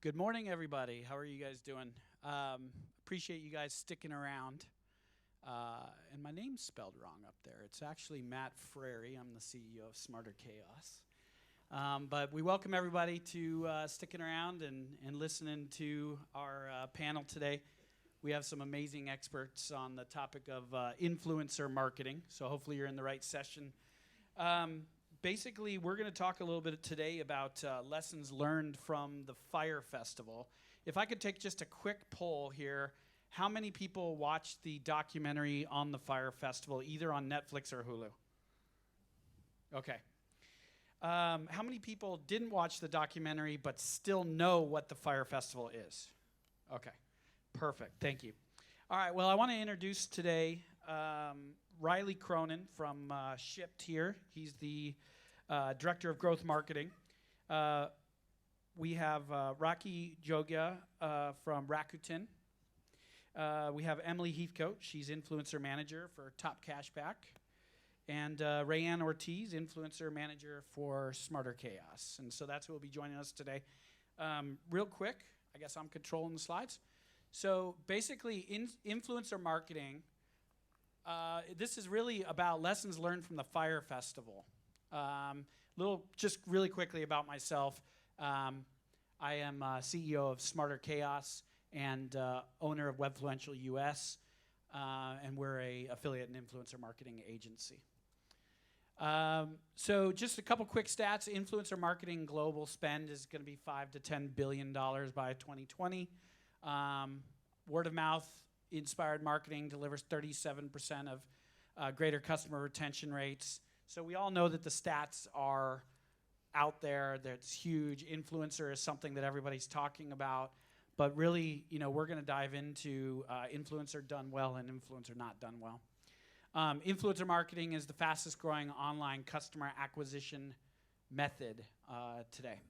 Good morning, everybody. How are you guys doing? Appreciate you guys sticking around. And my name's spelled wrong up there. It's actually Matt Frary. I'm the CEO of SmarterChaos. But we welcome everybody to sticking around and listening to our panel today. We have some amazing experts on the topic of influencer marketing, so hopefully you're in the right session. Basically, we're going to talk a little bit today about lessons learned from the Fyre Festival. If I could take just a quick poll here, how many people watched the documentary on the Fyre Festival, either on Netflix or Hulu? Okay. How many people didn't watch the documentary but still know what the Fyre Festival is? Okay, perfect. Thank you. All right, well, I want to introduce today Cronin from Shipped here. He's the Director of Growth Marketing. We have Rakhee Jogia from Rakuten. We have Emily Heathcote. She's Influencer Manager for Top Cashback. And RayAnn Ortiz, Influencer Manager for SmarterChaos. And so that's who will be joining us today. Real quick, I guess I'm controlling the slides. So basically, influencer marketing, this is really about lessons learned from the Fyre Festival. Just really quickly about myself. I am CEO of SmarterChaos and owner of Webfluential US, and we're an affiliate and influencer marketing agency. So just a couple quick stats. Influencer marketing global spend is going to be $5 to $10 billion by 2020. Word of mouth inspired marketing delivers 37% of greater customer retention rates. So we all know that the stats are out there. That's huge. Influencer is something that everybody's talking about. But really, we're going to dive into influencer done well and influencer not done well. Influencer marketing is the fastest growing online customer acquisition method today.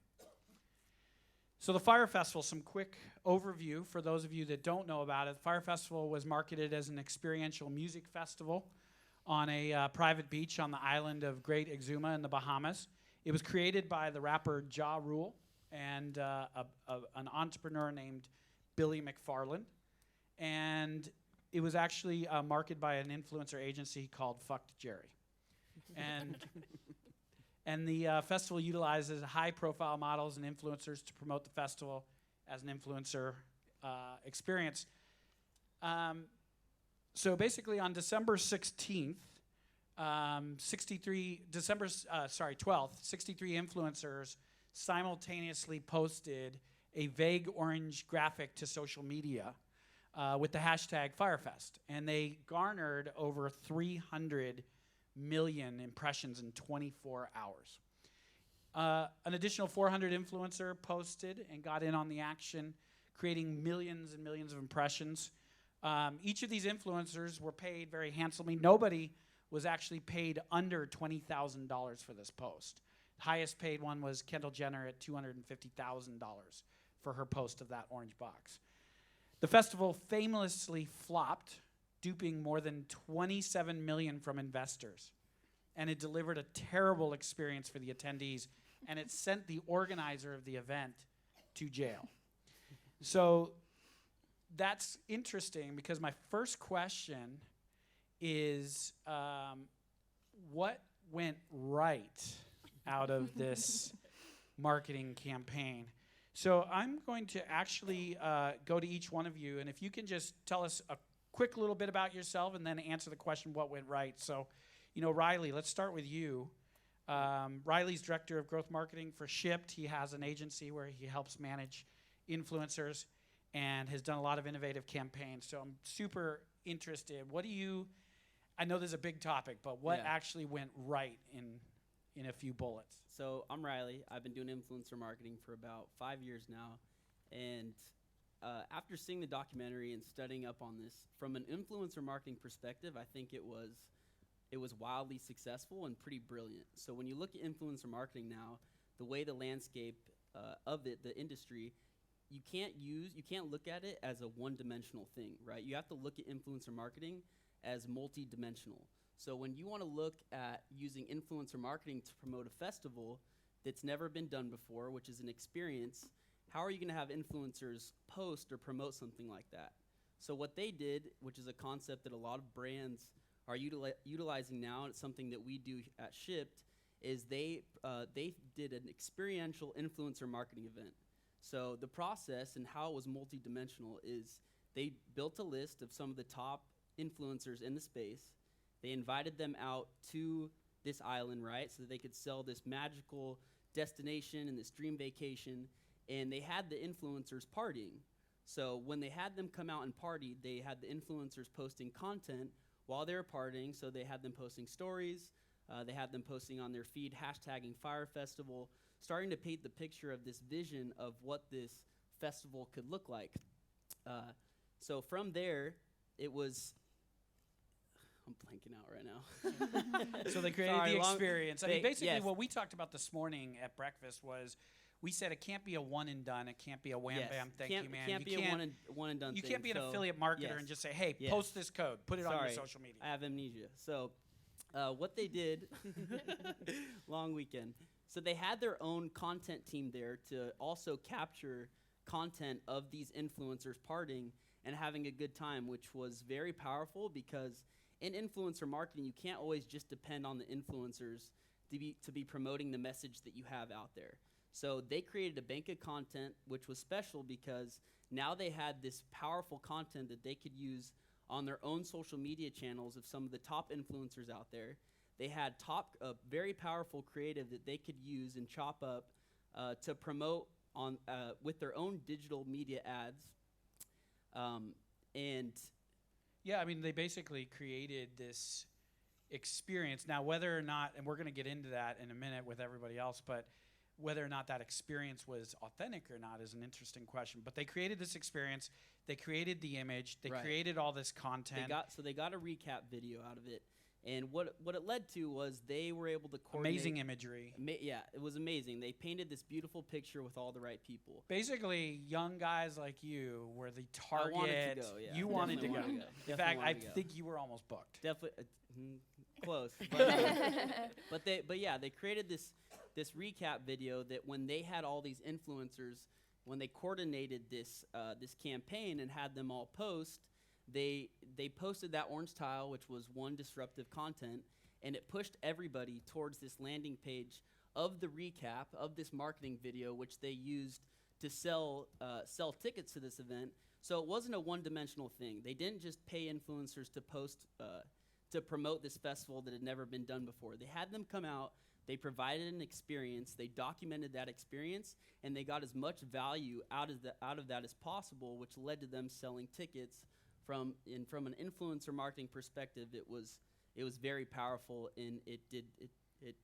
So the Fyre Festival, some quick overview for those of you that don't know about it. The Fyre Festival was marketed as an experiential music festival on a private beach on the island of Great Exuma in the Bahamas. It was created by the rapper Ja Rule and an entrepreneur named Billy McFarland. And it was actually marketed by an influencer agency called Fucked Jerry. And the festival utilizes high-profile models and influencers to promote the festival as an influencer experience. So basically, on December 16th, 63 influencers simultaneously posted a vague orange graphic to social media with the hashtag FyreFest, and they garnered over 300 million impressions in 24 hours. An additional 400 influencer posted and got in on the action, creating millions and millions of impressions. Each of these influencers were paid very handsomely. Nobody was actually paid under $20,000 for this post. The highest paid one was Kendall Jenner at $250,000 for her post of that orange box. The festival famously flopped, duping more than 27 million from investors. And it delivered a terrible experience for the attendees, and it sent the organizer of the event to jail. So that's interesting because my first question is, what went right out of this marketing campaign? So I'm going to actually go to each one of you, and if you can just tell us a quick little bit about yourself and then answer the question, what went right? So, Riley, let's start with you. Riley's Director of Growth Marketing for Shipped. He has an agency where he helps manage influencers and has done a lot of innovative campaigns. So I'm super interested. I know this is a big topic, but what actually went right in a few bullets? So I'm Riley. I've been doing influencer marketing for about 5 years now. And after seeing the documentary and studying up on this, from an influencer marketing perspective, I think it was wildly successful and pretty brilliant. So when you look at influencer marketing now, the way the landscape of it, the industry, you can't look at it as a one-dimensional thing, right? You have to look at influencer marketing as multi-dimensional. So when you want to look at using influencer marketing to promote a festival that's never been done before, which is an experience, how are you going to have influencers post or promote something like that? So what they did, which is a concept that a lot of brands are utilizing now, and it's something that we do at Shipped, is they did an experiential influencer marketing event. So the process and how it was multidimensional is they built a list of some of the top influencers in the space. They invited them out to this island, right, so that they could sell this magical destination and this dream vacation, and they had the influencers partying. So when they had them come out and party, they had the influencers posting content while they were partying. So they had them posting stories, they had them posting on their feed, hashtagging Fyre Festival, starting to paint the picture of this vision of what this festival could look like. So from there, it was, I'm blanking out right now. So they created the experience. I mean, basically yes. what we talked about this morning at breakfast was we said it can't be a one and done. It can't be a wham bam. Thank you, man. Can't be a one and done. You thing. can't be an affiliate marketer and just say, hey, post this code, put it on your social media. I have amnesia. So what they did, long weekend. So they had their own content team there to also capture content of these influencers partying and having a good time, which was very powerful because in influencer marketing, you can't always just depend on the influencers to be promoting the message that you have out there. So they created a bank of content, which was special because now they had this powerful content that they could use on their own social media channels of some of the top influencers out there. They had very powerful creative that they could use and chop up to promote on with their own digital media ads. Yeah, I mean, they basically created this experience. Now, whether or not, and we're going to get into that in a minute with everybody else, but whether or not that experience was authentic or not is an interesting question. But they created this experience. They created the image. They created all this content. They got a recap video out of it. And what it led to was they were able to coordinate. Amazing imagery. Yeah, it was amazing. They painted this beautiful picture with all the right people. Basically, young guys like you were the target. I wanted to go, yeah. You wanted to go. In fact, I think you were almost booked. Definitely close. But yeah, they created this recap video that when they had all these influencers, when they coordinated this campaign and had them all post, they posted that orange tile, which was one disruptive content, and it pushed everybody towards this landing page of the recap of this marketing video, which they used to sell tickets to this event. So it wasn't a one-dimensional thing. They didn't just pay influencers to post to promote this festival that had never been done before. They had them come out. They provided an experience. They documented that experience, and they got as much value out of that as possible, which led to them selling tickets. From an influencer marketing perspective, it was very powerful, and it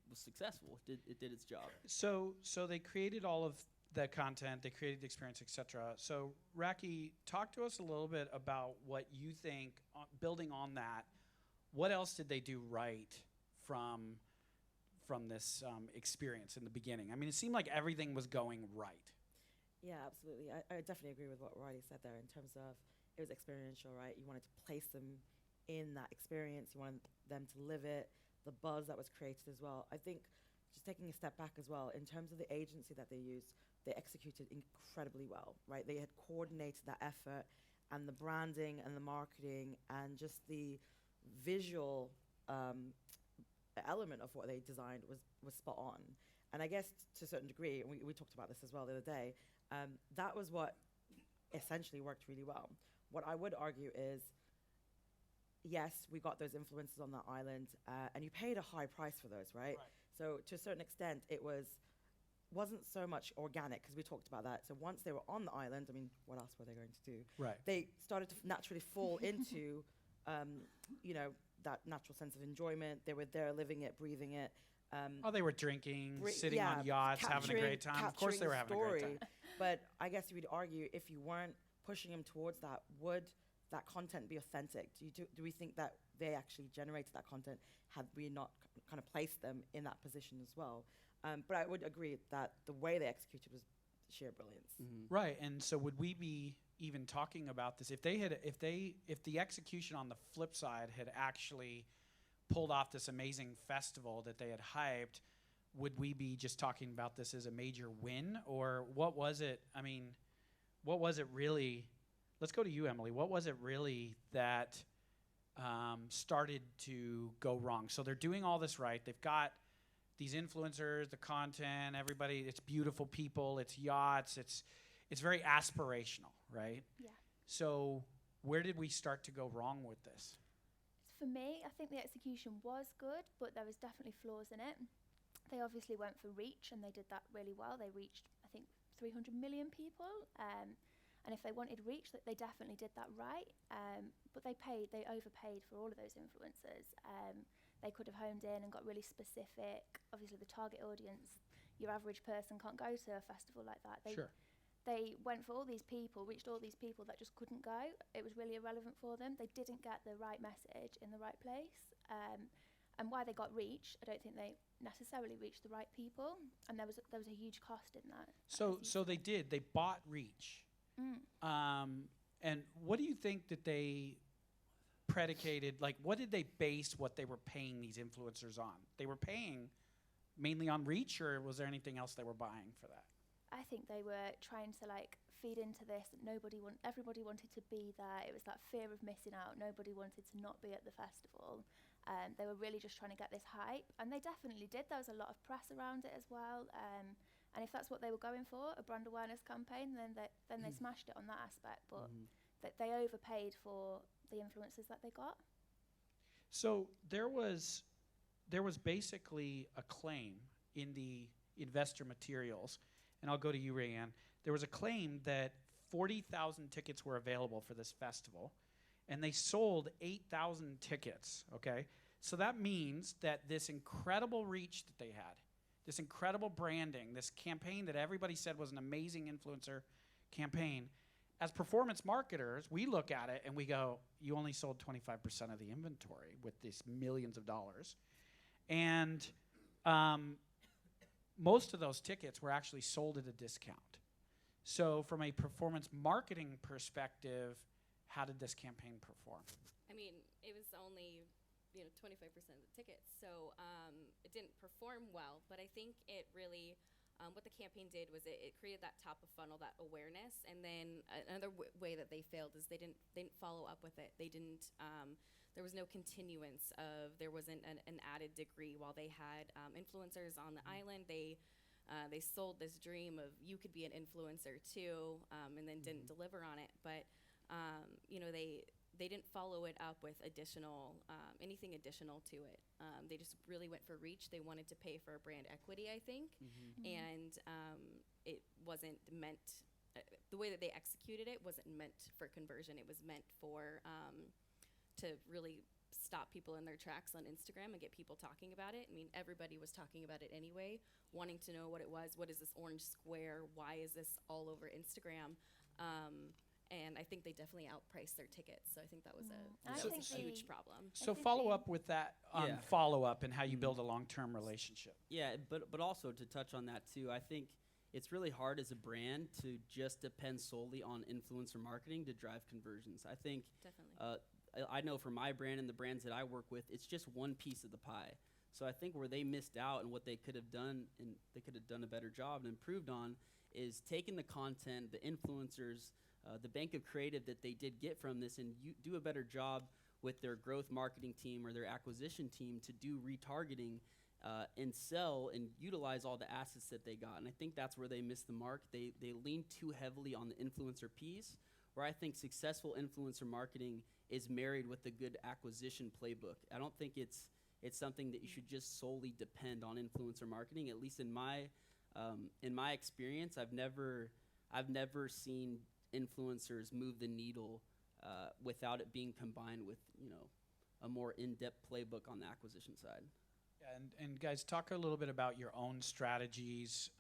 was successful. It did its job. So they created all of the content, they created the experience, etc. So Rakhee, talk to us a little bit about what you think. Building on that, what else did they do right from this experience in the beginning? I mean, it seemed like everything was going right. Yeah, absolutely. I definitely agree with what Riley said there in terms of it was experiential, right? You wanted to place them in that experience. You wanted them to live it, the buzz that was created as well. I think just taking a step back as well, in terms of the agency that they used, they executed incredibly well, right? They had coordinated that effort and the branding and the marketing and just the visual element of what they designed was spot on. And I guess to a certain degree, and we talked about this as well the other day, that was what essentially worked really well. What I would argue is, yes, we got those influencers on that island, and you paid a high price for those, right? So to a certain extent, it wasn't so much organic, because we talked about that. So once they were on the island, I mean, what else were they going to do? Right. They started to naturally fall into, that natural sense of enjoyment. They were there living it, breathing it. They were drinking, sitting on yachts, having a great time. Of course they were having a great time. But I guess you would argue if you weren't pushing them towards that, would that content be authentic? Do we think that they actually generated that content had we not kind of placed them in that position as well? But I would agree that the way they executed was sheer brilliance. Mm-hmm. Right, and so would we be even talking about this if the execution on the flip side had actually pulled off this amazing festival that they had hyped? would we be just talking about this as a major win, or what was it? I mean, what was it really? Let's go to you, Emily. What was it really that started to go wrong? So they're doing all this right. They've got these influencers, the content, everybody. It's beautiful people. It's yachts. It's very aspirational, right? Yeah. So where did we start to go wrong with this? For me, I think the execution was good, but there was definitely flaws in it. They obviously went for reach, and they did that really well. They reached, I think, 300 million people. And if they wanted reach, they definitely did that right. But they overpaid for all of those influencers. They could have honed in and got really specific. Obviously, the target audience, your average person can't go to a festival like that. They went for all these people, reached all these people that just couldn't go. It was really irrelevant for them. They didn't get the right message in the right place. And why they got reach, I don't think they necessarily reached the right people. And there was a huge cost in that. So they did. They bought reach. And what do you think that they predicated? Like, what did they base what they were paying these influencers on? They were paying mainly on reach, or was there anything else they were buying for that? I think they were trying to feed into this. Everybody wanted to be there. It was that fear of missing out. Nobody wanted to not be at the festival. They were really just trying to get this hype, and they definitely did. There was a lot of press around it as well. And if that's what they were going for, a brand awareness campaign, then they smashed it on that aspect. But they overpaid for the influencers that they got. So there was basically a claim in the investor materials, and I'll go to you, RayAnn. There was a claim that 40,000 tickets were available for this festival, and they sold 8,000 tickets, okay? So that means that this incredible reach that they had, this incredible branding, this campaign that everybody said was an amazing influencer campaign, as performance marketers, we look at it and we go, you only sold 25% of the inventory with these millions of dollars. And most of those tickets were actually sold at a discount. So from a performance marketing perspective, how did this campaign perform? I mean, it was only 25% of the tickets, so it didn't perform well. But I think it really, what the campaign did was it created that top of funnel, that awareness, and then another way that they failed is they didn't follow up with it. They didn't. There was no continuance of. There wasn't an added degree while they had influencers on the island. They sold this dream of you could be an influencer too, and then didn't deliver on it. But they didn't follow it up with anything additional to it. They just really went for reach. They wanted to pay for brand equity, I think, and it wasn't meant. The way that they executed it wasn't meant for conversion. It was meant for to really stop people in their tracks on Instagram and get people talking about it. I mean, everybody was talking about it anyway, wanting to know what it was. What is this orange square? Why is this all over Instagram? And I think they definitely outpriced their tickets. So I think that was a huge problem. So follow up with that follow-up and how you build a long-term relationship. Yeah, but also to touch on that too, I think it's really hard as a brand to just depend solely on influencer marketing to drive conversions. I think Definitely. I know for my brand and the brands that I work with, it's just one piece of the pie. So I think where they missed out and what they could have done, and they could have done a better job and improved on, is taking the content, the influencers, the bank of creative that they did get from this, and do a better job with their growth marketing team or their acquisition team to do retargeting and sell and utilize all the assets that they got. And I think that's where they missed the mark. They leaned too heavily on the influencer piece, where I think successful influencer marketing is married with a good acquisition playbook. I don't think it's something that you should just solely depend on influencer marketing. At least in my experience, I've never seen influencers move the needle without it being combined with a more in-depth playbook on the acquisition side. Yeah, and guys, talk a little bit about your own strategies.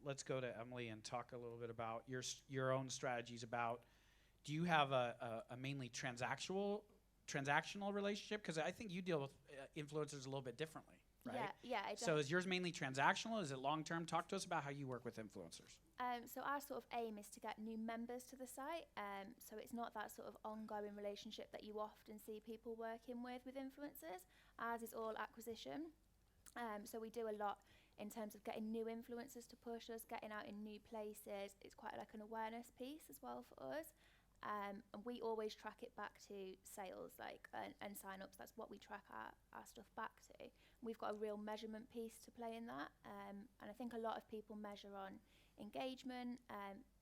Let's go to Emily and talk a little bit about your own strategies. About, do you have a mainly transactional relationship? Because I think you deal with influencers a little bit differently, right? Yeah. So is yours mainly transactional? Is it long-term? Talk to us about how you work with influencers. So our sort of aim is to get new members to the site. So it's not that sort of ongoing relationship that you often see people working with influencers. Ours is all acquisition. So we do a lot in terms of getting new influencers to push us, getting out in new places. It's quite like an awareness piece as well for us. And we always track it back to sales, and sign-ups. That's what we track our stuff back to. We've got a real measurement piece to play in that. And I think a lot of people measure on engagement.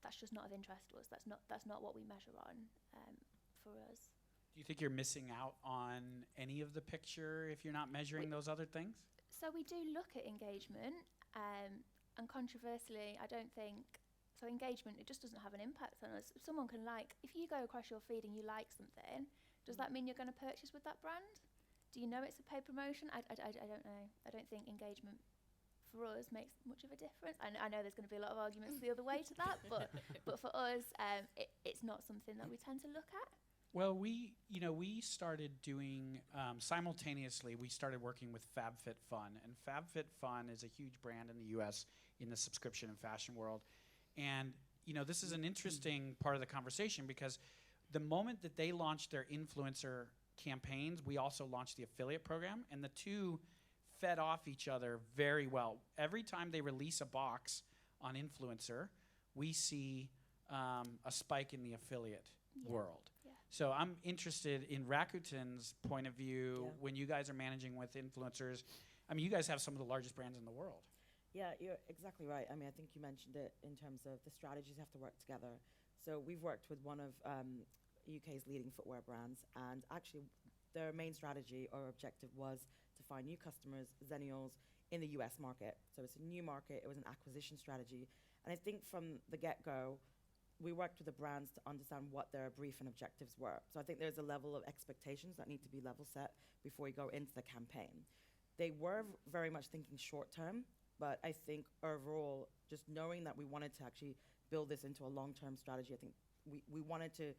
That's just not of interest to us. That's not what we measure on for us. Do you think you're missing out on any of the picture if you're not measuring those other things? So we do look at engagement, and controversially, I don't think so. Engagement, it just doesn't have an impact on us. Someone can if you go across your feed and you like something, does that mean you're going to purchase with that brand? Do you know it's a paid promotion? I don't know. I don't think engagement for us makes much of a difference. I know there's going to be a lot of arguments the other way to that, but for us, it's not something that we tend to look at. Well, we started doing simultaneously. We started working with FabFitFun, and FabFitFun is a huge brand in the U.S. in the subscription and fashion world. And this is an interesting part of the conversation because the moment that they launched their influencer campaigns, we also launched the affiliate program, and the two fed off each other very well. Every time they release a box on influencer, we see a spike in the affiliate world. So I'm interested in Rakuten's point of view when you guys are managing with influencers. I mean, you guys have some of the largest brands in the world. Yeah, you're exactly right. I mean, I think you mentioned it in terms of the strategies have to work together. So we've worked with one of UK's leading footwear brands, and actually their main strategy or objective was to find new customers, Zennials, in the US market. So it's a new market. It was an acquisition strategy. And I think from the get-go, we worked with the brands to understand what their brief and objectives were. So I think there's a level of expectations that need to be level set before you go into the campaign. They were very much thinking short term, but I think overall, just knowing that we wanted to actually build this into a long-term strategy, I think we wanted to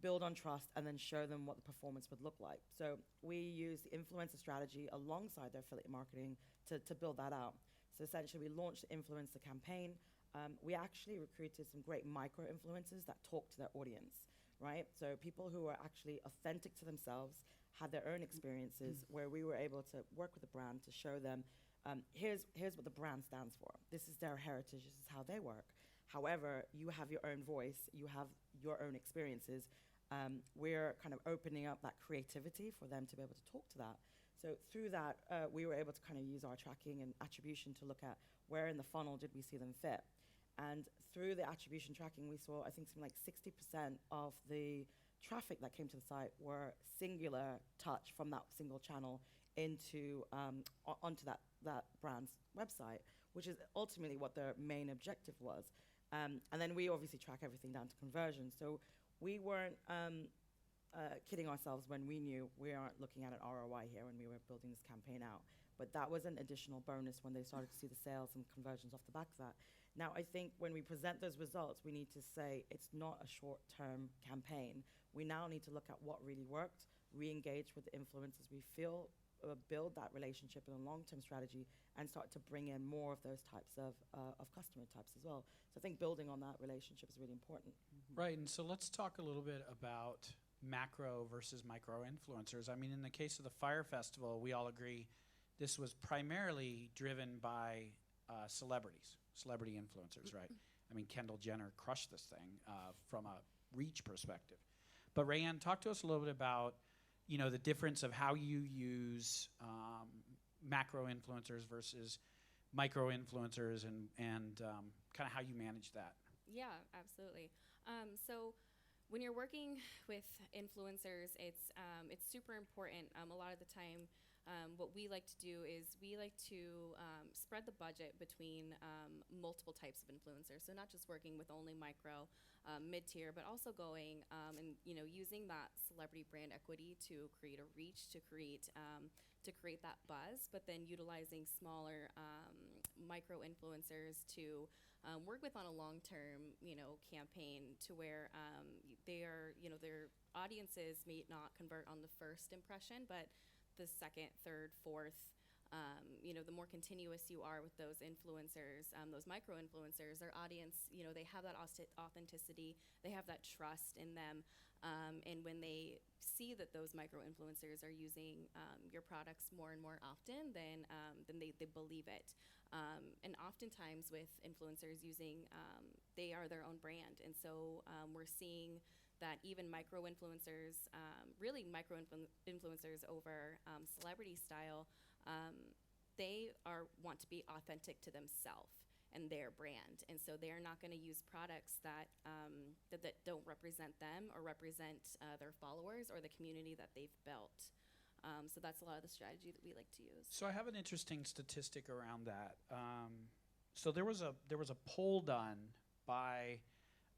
build on trust and then show them what the performance would look like. So we used the influencer strategy alongside their affiliate marketing to build that out. So essentially, we launched the influencer campaign. We actually recruited some great micro-influencers that talk to their audience, right? So people who are actually authentic to themselves, had their own experiences where we were able to work with the brand to show them, here's what the brand stands for. This is their heritage. This is how they work. However, you have your own voice. You have your own experiences. We're kind of opening up that creativity for them to be able to talk to that. So through that, we were able to kind of use our tracking and attribution to look at where in the funnel did we see them fit. And through the attribution tracking, we saw, I think, something like 60% of the traffic that came to the site were singular touch from that single channel into onto that brand's website, which is ultimately what their main objective was. And then we obviously track everything down to conversion. So we weren't kidding ourselves when we knew we aren't looking at an ROI here when we were building this campaign out. But that was an additional bonus when they started to see the sales and conversions off the back of that. Now, I think when we present those results, we need to say it's not a short-term campaign. We now need to look at what really worked, re-engage with the influencers we feel, build that relationship in a long-term strategy, and start to bring in more of those types of customer types as well. So I think building on that relationship is really important. Right, and so let's talk a little bit about macro versus micro influencers. I mean, in the case of the Fyre Festival, we all agree this was primarily driven by celebrity influencers, right? I mean, Kendall Jenner crushed this thing from a reach perspective. But RayAnn, talk to us a little bit about, the difference of how you use macro influencers versus micro influencers and kind of how you manage that. Yeah, absolutely. So when you're working with influencers, it's super important. A lot of the time, what we like to do is we like to spread the budget between multiple types of influencers. So not just working with only micro, mid-tier, but also going and using that celebrity brand equity to create a reach, to create that buzz, but then utilizing smaller micro influencers to work with on a long-term campaign to where they are their audiences may not convert on the first impression, but the second, third, fourth the more continuous you are with those influencers, those micro influencers, their audience, they have that authenticity, they have that trust in them. And when they see that those micro influencers are using your products more and more often, then they believe it. And oftentimes with influencers using, they are their own brand. And so we're seeing that even micro influencers, really micro influencers over celebrity style, they want to be authentic to themselves and their brand, and so they're not going to use products that don't represent them or represent their followers or the community that they've built. So that's a lot of the strategy that we like to use. So I have an interesting statistic around that. So there was a poll done by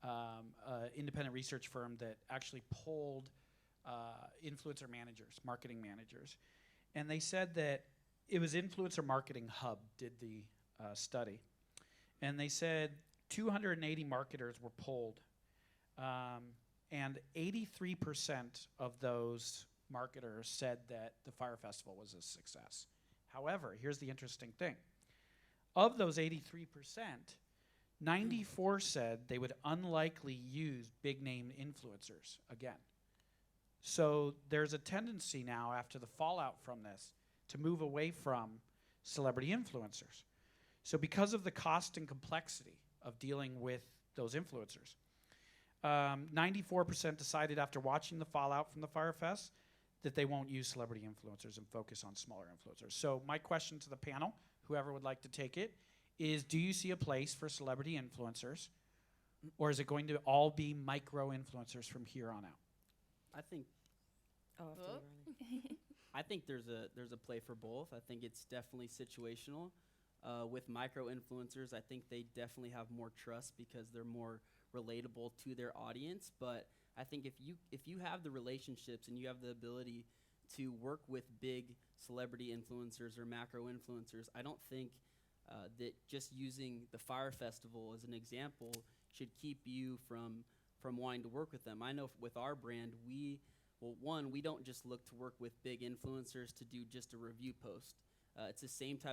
an independent research firm that actually polled influencer managers, marketing managers, and they said that it was Influencer Marketing Hub did the study, and they said 280 marketers were polled, and 83% of those marketers said that the Fyre Festival was a success. However, here's the interesting thing. Of those 83%, 94 said they would unlikely use big name influencers again. So there's a tendency now after the fallout from this to move away from celebrity influencers. So because of the cost and complexity of dealing with those influencers, 94% decided after watching the fallout from the Fyre Fest that they won't use celebrity influencers and focus on smaller influencers. So my question to the panel, whoever would like to take it, is do you see a place for celebrity influencers, or is it going to all be micro influencers from here on out? I think I think there's a play for both. I think it's definitely situational. With micro influencers, I think they definitely have more trust because they're more relatable to their audience. But I think if you have the relationships and you have the ability to work with big celebrity influencers or macro influencers, I don't think that just using the Fyre Festival as an example should keep you from wanting to work with them. I know with our brand, we don't just look to work with big influencers to do just a review post. It's the same type of